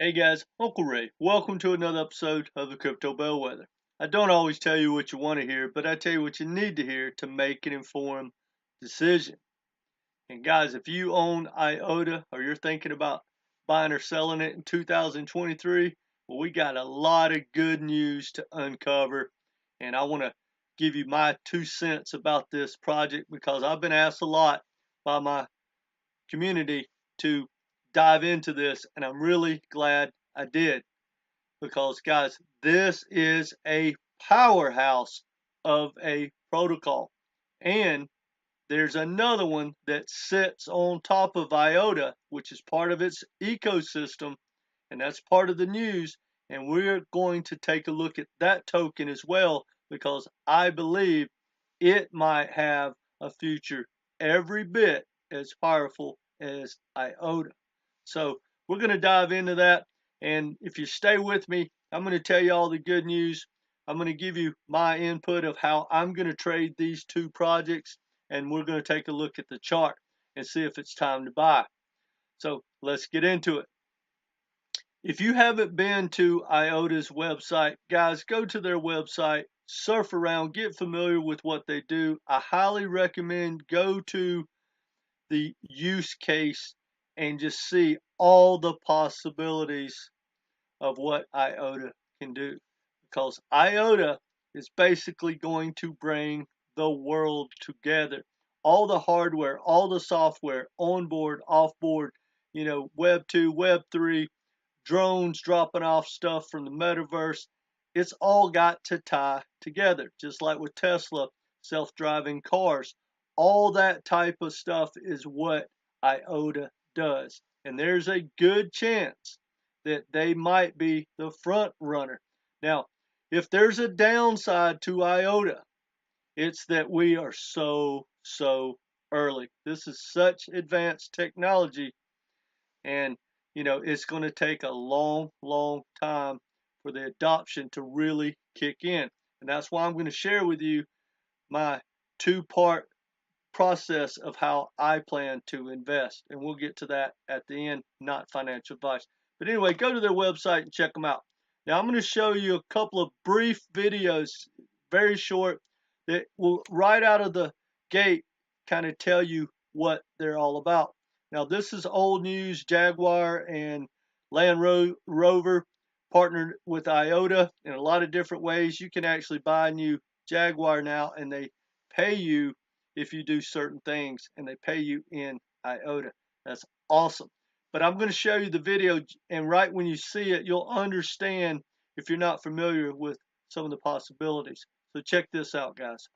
Hey guys, Uncle Ray. Welcome to another episode of the Crypto Bellwether. I don't always tell you what you want to hear, but I tell you what you need to hear to make an informed decision. And guys, if you own IOTA or you're thinking about buying or selling it in 2023, well, we got a lot of good news to uncover. And I want to give you my 2 cents about this project because I've been asked a lot by my community to dive into this, and I'm really glad I did because, guys, this is a powerhouse of a protocol. And there's another one that sits on top of IOTA, which is part of its ecosystem, and that's part of the news. And we're going to take a look at that token as well because I believe it might have a future every bit as powerful as IOTA. So we're going to dive into that. And if you stay with me, I'm going to tell you all the good news. I'm going to give you my input of how I'm going to trade these two projects. And we're going to take a look at the chart and see if it's time to buy. So let's get into it. If you haven't been to IOTA's website, guys, go to their website, surf around, get familiar with what they do. I highly recommend go to the use case and just see all the possibilities of what IOTA can do. Because IOTA is basically going to bring the world together. All the hardware, all the software, onboard, offboard, Web 2, Web 3, drones dropping off stuff from the metaverse. It's all got to tie together, just like with Tesla, self-driving cars. All that type of stuff is what IOTA does. And there's a good chance that they might be the front runner. Now, if there's a downside to IOTA, it's that we are so early. This is such advanced technology, and it's going to take a long time for the adoption to really kick in. And that's why I'm going to share with you my two-part process of how I plan to invest. And we'll get to that at the end, not financial advice. But anyway, go to their website and check them out. Now I'm going to show you a couple of brief videos, very short, that will right out of the gate kind of tell you what they're all about. Now this is old news. Jaguar and Land Rover partnered with IOTA in a lot of different ways. You can actually buy a new Jaguar now, and they pay you if you do certain things, and they pay you in IOTA. That's awesome. But I'm going to show you the video, and right when you see it, you'll understand if you're not familiar with some of the possibilities. So check this out, guys.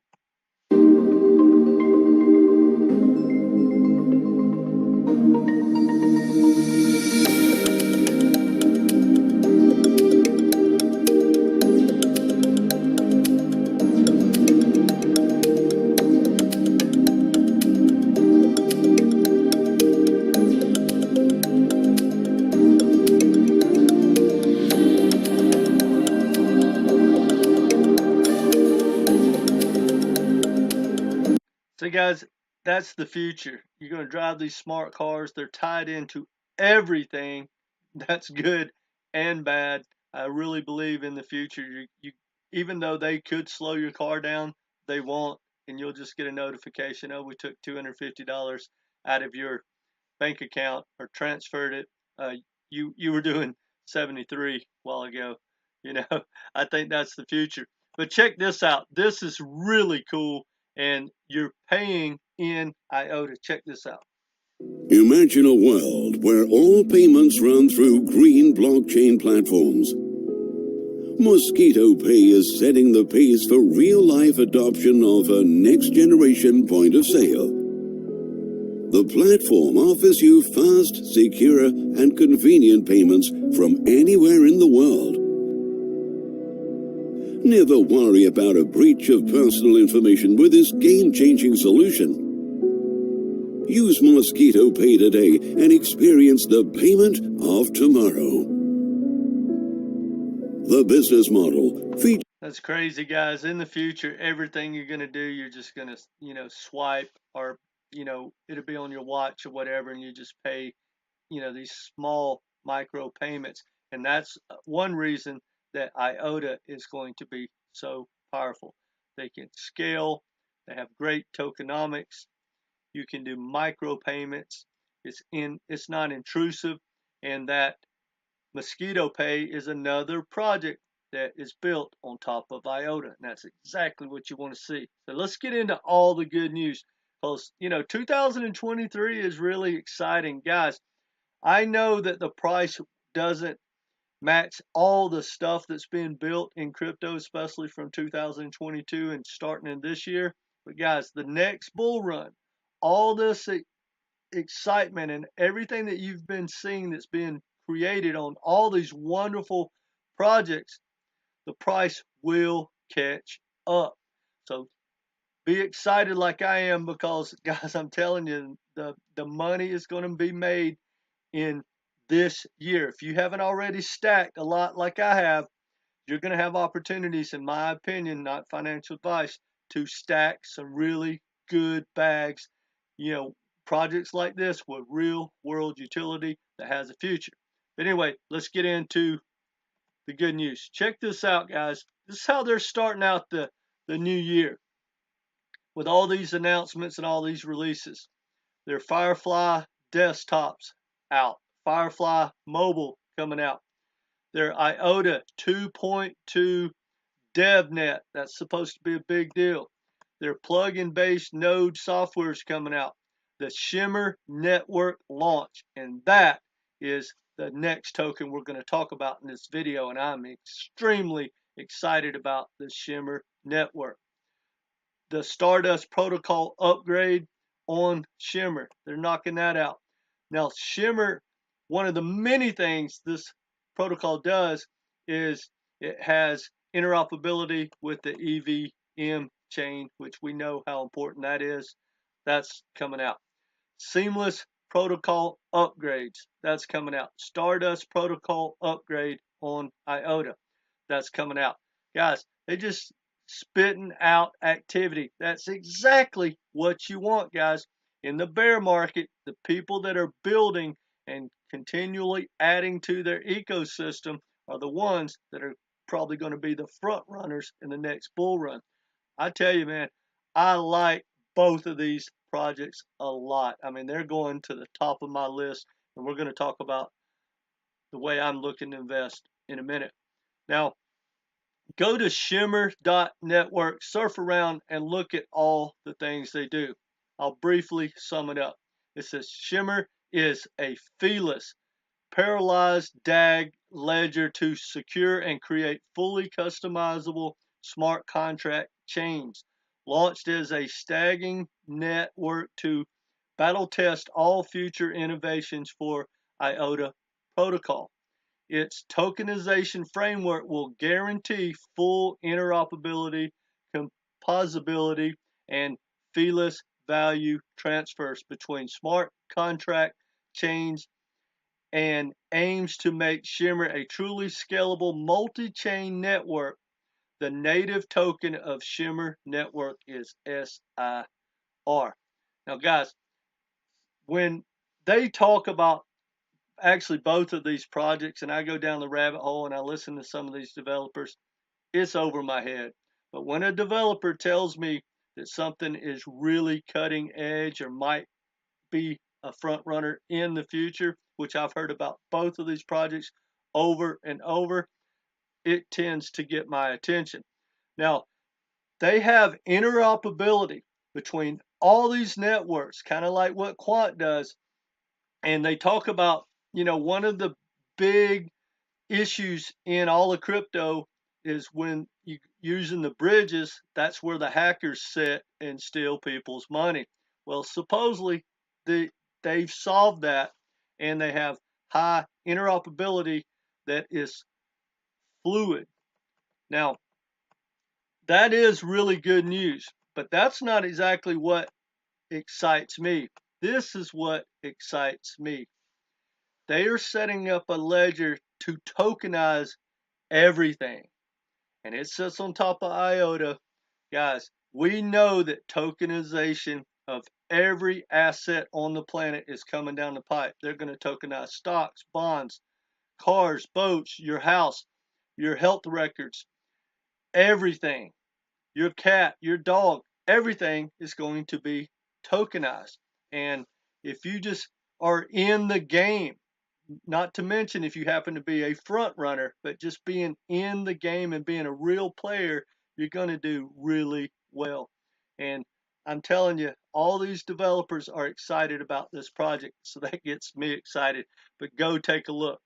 So guys, that's the future. You're going to drive these smart cars. They're tied into everything. That's good and bad. I really believe in the future. Even though they could slow your car down, they won't, and you'll just get a notification, oh, we took $250 out of your bank account or transferred it. You were doing 73 a while ago. I think that's the future. But check this out. This is really cool, and you're paying in IOTA. Check this out. Imagine a world where all payments run through green blockchain platforms. Mosquito Pay is setting the pace for real-life adoption of a next-generation point of sale. The platform offers you fast, secure, and convenient payments from anywhere in the world. Never worry about a breach of personal information with this game-changing solution. Use Mosquito Pay today and experience the payment of tomorrow. The business model features... That's crazy, guys. In the future, everything you're going to do, you're just going to, swipe, or, it'll be on your watch or whatever, and you just pay, these small micro payments. And that's one reason that IOTA is going to be so powerful. They can scale, they have great tokenomics, you can do micro payments, it's not intrusive, and that Mosquito Pay is another project that is built on top of IOTA, and that's exactly what you want to see. So let's get into all the good news, because 2023 is really exciting, guys. I know that the price doesn't match all the stuff that's being built in crypto, especially from 2022 and starting in this year. But guys, the next bull run, all this excitement and everything that you've been seeing that's being created on all these wonderful projects, the price will catch up. So be excited like I am, because guys, I'm telling you, the money is going to be made in this year. If you haven't already stacked a lot like I have, you're going to have opportunities, in my opinion, not financial advice, to stack some really good bags, you know, projects like this with real world utility that has a future. But anyway, let's get into the good news. Check this out, guys. This is how they're starting out the new year with all these announcements and all these releases. Their Firefly desktops out, Firefly mobile coming out. Their IOTA 2.2 DevNet, that's supposed to be a big deal. Their plug-in based node software is coming out. The Shimmer Network launch, and that is the next token we're going to talk about in this video, and I'm extremely excited about the Shimmer Network. The Stardust protocol upgrade on Shimmer, they're knocking that out. Now, Shimmer, one of the many things this protocol does is it has interoperability with the EVM chain, which we know how important that is. That's coming out. Seamless protocol upgrades, that's coming out. Stardust protocol upgrade on IOTA, that's coming out. Guys, they just spitting out activity. That's exactly what you want, guys. In the bear market, the people that are building and continually adding to their ecosystem are the ones that are probably going to be the front runners in the next bull run. I tell you, man, I like both of these projects a lot. I mean, they're going to the top of my list, and we're going to talk about the way I'm looking to invest in a minute. Now, go to shimmer.network, surf around, and look at all the things they do. I'll briefly sum it up. It says Shimmer is a feeless, parallelized DAG ledger to secure and create fully customizable smart contract chains. Launched as a staging network to battle test all future innovations for IOTA protocol. Its tokenization framework will guarantee full interoperability, composability, and feeless value transfers between smart contract chains, and aims to make Shimmer a truly scalable multi-chain network. The native token of Shimmer Network is SIR. Now, guys, when they talk about actually both of these projects, and I go down the rabbit hole and I listen to some of these developers, it's over my head. But when a developer tells me that something is really cutting edge or might be a front runner in the future, which I've heard about both of these projects over and over, it tends to get my attention. Now, they have interoperability between all these networks, kind of like what Quant does, and they talk about, one of the big issues in all of crypto is when you using the bridges, that's where the hackers sit and steal people's money. Well, supposedly they've solved that, and they have high interoperability that is fluid. Now, that is really good news, but that's not exactly what excites me. This is what excites me. They are setting up a ledger to tokenize everything, and it sits on top of IOTA. Guys, we know that tokenization of every asset on the planet is coming down the pipe. They're going to tokenize stocks, bonds, cars, boats, your house, your health records, everything, your cat, your dog, everything is going to be tokenized. And if you just are in the game, not to mention if you happen to be a front runner, but just being in the game and being a real player, you're going to do really well. And I'm telling you, all these developers are excited about this project, so that gets me excited. But go take a look.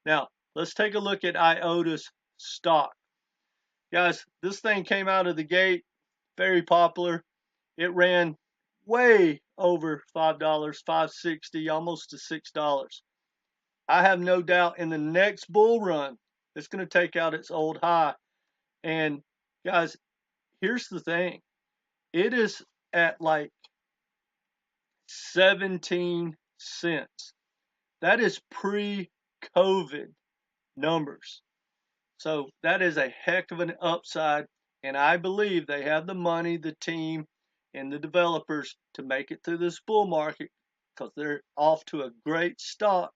Now, let's take a look at IOTA's stock. Guys, this thing came out of the gate very popular. It ran way over $5, 5.60, almost to $6. I have no doubt in the next bull run, it's going to take out its old high. And guys, here's the thing. It is at like 17 cents. That is pre-COVID numbers. So that is a heck of an upside. And I believe they have the money, the team, and the developers to make it through this bull market because they're off to a great start.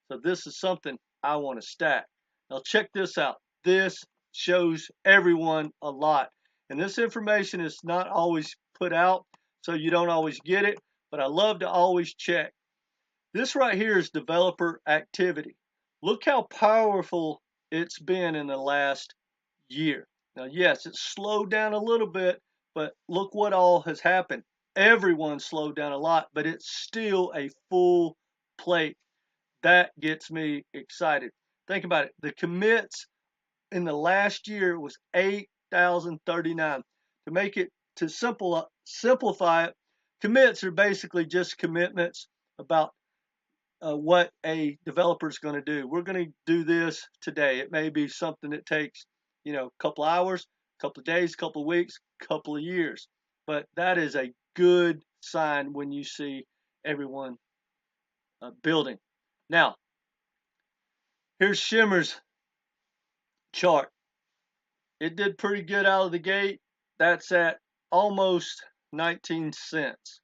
So this is something I want to stack. Now check this out. This shows everyone a lot. And this information is not always put out, so you don't always get it, but I love to always check. This right here is developer activity. Look how powerful it's been in the last year. Now, yes, it's slowed down a little bit, but look what all has happened. Everyone slowed down a lot, but it's still a full plate. That gets me excited. Think about it. The commits in the last year was 8,039. To make it to simplify it, commits are basically just commitments about what a developer is going to do. We're going to do this today. It may be something that takes, a couple hours, a couple of days, a couple of weeks, a couple of years. But that is a good sign when you see everyone building. Now, here's Shimmer's chart. It did pretty good out of the gate. That's at almost 19 cents.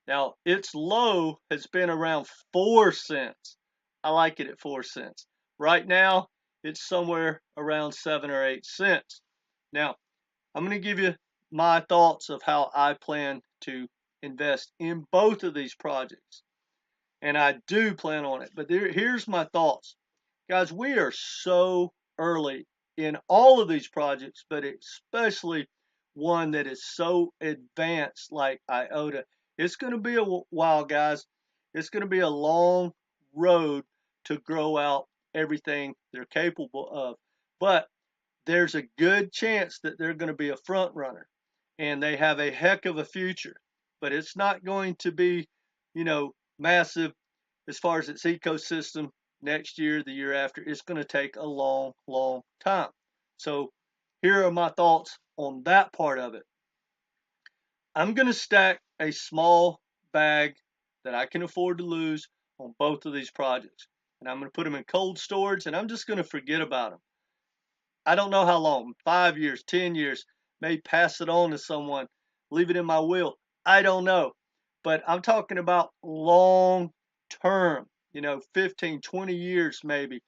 Now, its low has been around 4 cents. I like it at 4 cents. Right now, it's somewhere around 7 or 8 cents. Now, I'm going to give you my thoughts of how I plan to invest in both of these projects. And I do plan on it. But here's my thoughts. Guys, we are so early in all of these projects, but especially one that is so advanced like IOTA. It's going to be a while, guys. It's going to be a long road to grow out everything they're capable of. But there's a good chance that they're going to be a front runner, and they have a heck of a future. But it's not going to be, massive as far as its ecosystem next year, the year after. It's going to take a long, long time. So here are my thoughts on that part of it. I'm going to stack a small bag that I can afford to lose on both of these projects. And I'm going to put them in cold storage, and I'm just going to forget about them. I don't know how long, 5 years, 10 years, may pass it on to someone, leave it in my will. I don't know. But I'm talking about long term, 15, 20 years maybe.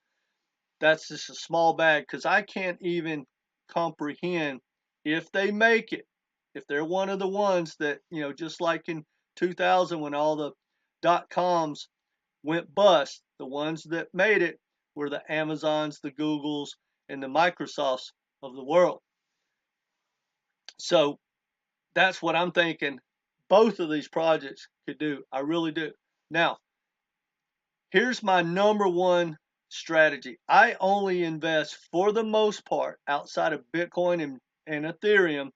That's just a small bag because I can't even comprehend if they make it. If they're one of the ones that, just like in 2000 when all the .coms went bust, the ones that made it were the Amazons, the Googles, and the Microsofts of the world. So that's what I'm thinking both of these projects could do. I really do. Now, here's my number one strategy. I only invest, for the most part, outside of Bitcoin and Ethereum,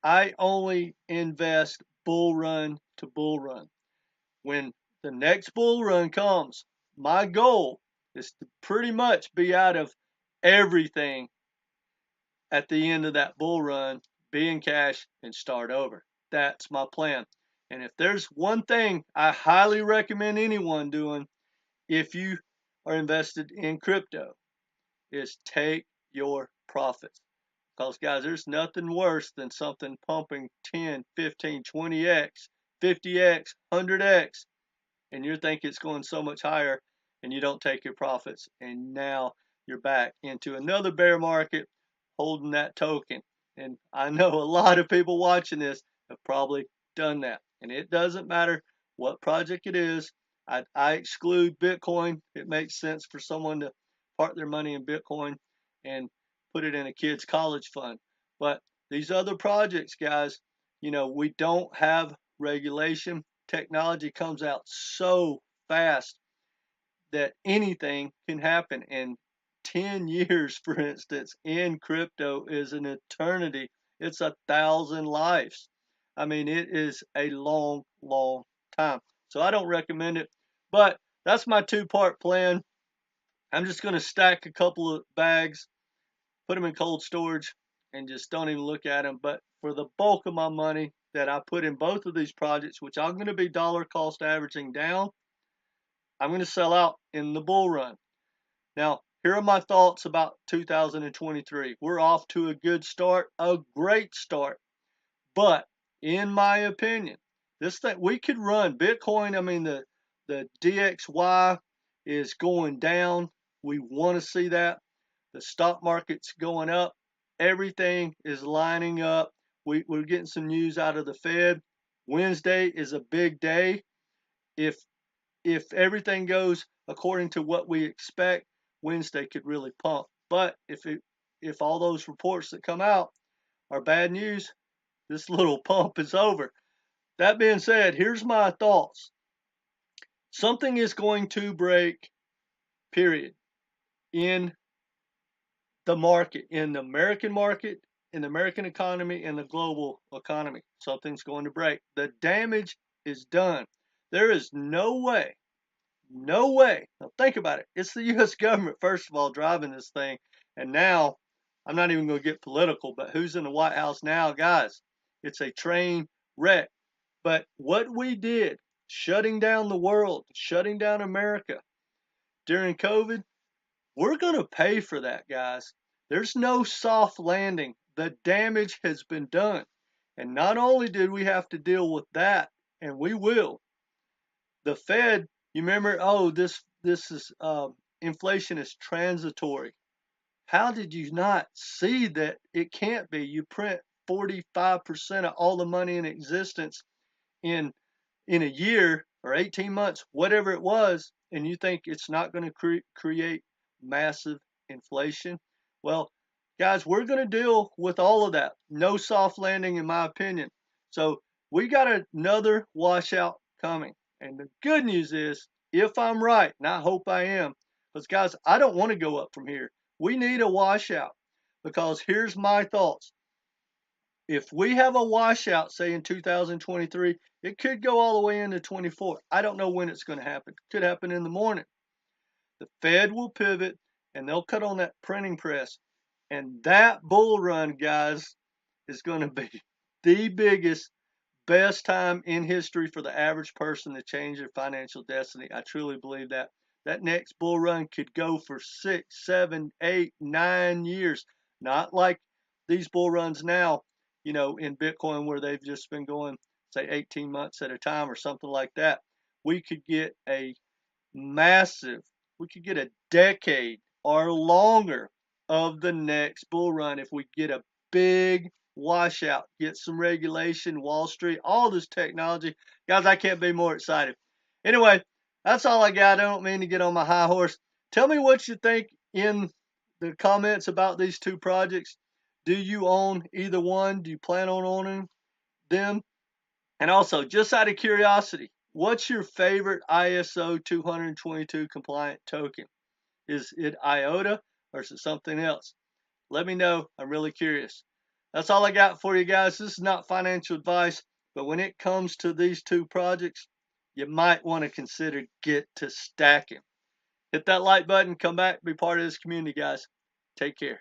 I only invest bull run to bull run. When the next bull run comes, my goal is to pretty much be out of everything at the end of that bull run, be in cash, and start over. That's my plan. And if there's one thing I highly recommend anyone doing, if you are invested in crypto, is take your profits. Because, guys, there's nothing worse than something pumping 10, 15, 20x, 50x, 100x, and you think it's going so much higher. and you don't take your profits, and now you're back into another bear market holding that token. And I know a lot of people watching this have probably done that. And it doesn't matter what project it is. I exclude Bitcoin. It makes sense for someone to park their money in Bitcoin and put it in a kid's college fund. But these other projects, guys, we don't have regulation. Technology comes out so fast that anything can happen. And 10 years, for instance, in crypto is an eternity. It's 1,000 lives. I mean, it is a long, long time. So I don't recommend it. But that's my two-part plan. I'm just going to stack a couple of bags, put them in cold storage, and just don't even look at them. But for the bulk of my money that I put in both of these projects, which I'm going to be dollar cost averaging down, I'm going to sell out in the bull run. Now, here are my thoughts about 2023. We're off to a good start, a great start. But in my opinion, this thing we could run Bitcoin. I mean, the DXY is going down. We want to see that. The stock market's going up. Everything is lining up. We're getting some news out of the Fed. Wednesday is a big day. If everything goes according to what we expect, Wednesday could really pump. But if all those reports that come out are bad news, this little pump is over. That being said, here's my thoughts. Something is going to break, period, in the market, in the American market, in the American economy, in the global economy. Something's going to break. The damage is done. There is no way. No way. Now think about it. It's the U.S. government, first of all, driving this thing. And now, I'm not even going to get political, but who's in the White House now? Guys, it's a train wreck. But what we did, shutting down the world, shutting down America during COVID, we're going to pay for that, guys. There's no soft landing. The damage has been done. And not only did we have to deal with that, and we will, the Fed, you remember, oh, this is inflation is transitory. How did you not see that it can't be? You print 45% of all the money in existence in a year or 18 months, whatever it was, and you think it's not going to create massive inflation? Well, guys, we're going to deal with all of that. No soft landing, in my opinion. So we got another washout coming. And the good news is, if I'm right, and I hope I am, because guys, I don't want to go up from here. We need a washout, because here's my thoughts. If we have a washout, say in 2023, it could go all the way into 24. I don't know when it's going to happen. It could happen in the morning. The Fed will pivot and they'll cut on that printing press. And that bull run, guys, is going to be the biggest, best time in history for the average person to change their financial destiny. I truly believe that. That next bull run could go for 6, 7, 8, 9 years. Not like these bull runs now, in Bitcoin where they've just been going, say, 18 months at a time or something like that. We could get a decade or longer of the next bull run if we get a big washout, get some regulation, Wall Street, all this technology. Guys, I can't be more excited. Anyway, that's all I got. I don't mean to get on my high horse. Tell me what you think in the comments about these two projects. Do you own either one? Do you plan on owning them? And also, just out of curiosity, what's your favorite ISO 222 compliant token? Is it IOTA or is it something else? Let me know. I'm really curious. That's all I got for you guys. This is not financial advice, but when it comes to these two projects, you might want to consider get to stacking. Hit that like button, come back, be part of this community, guys. Take care.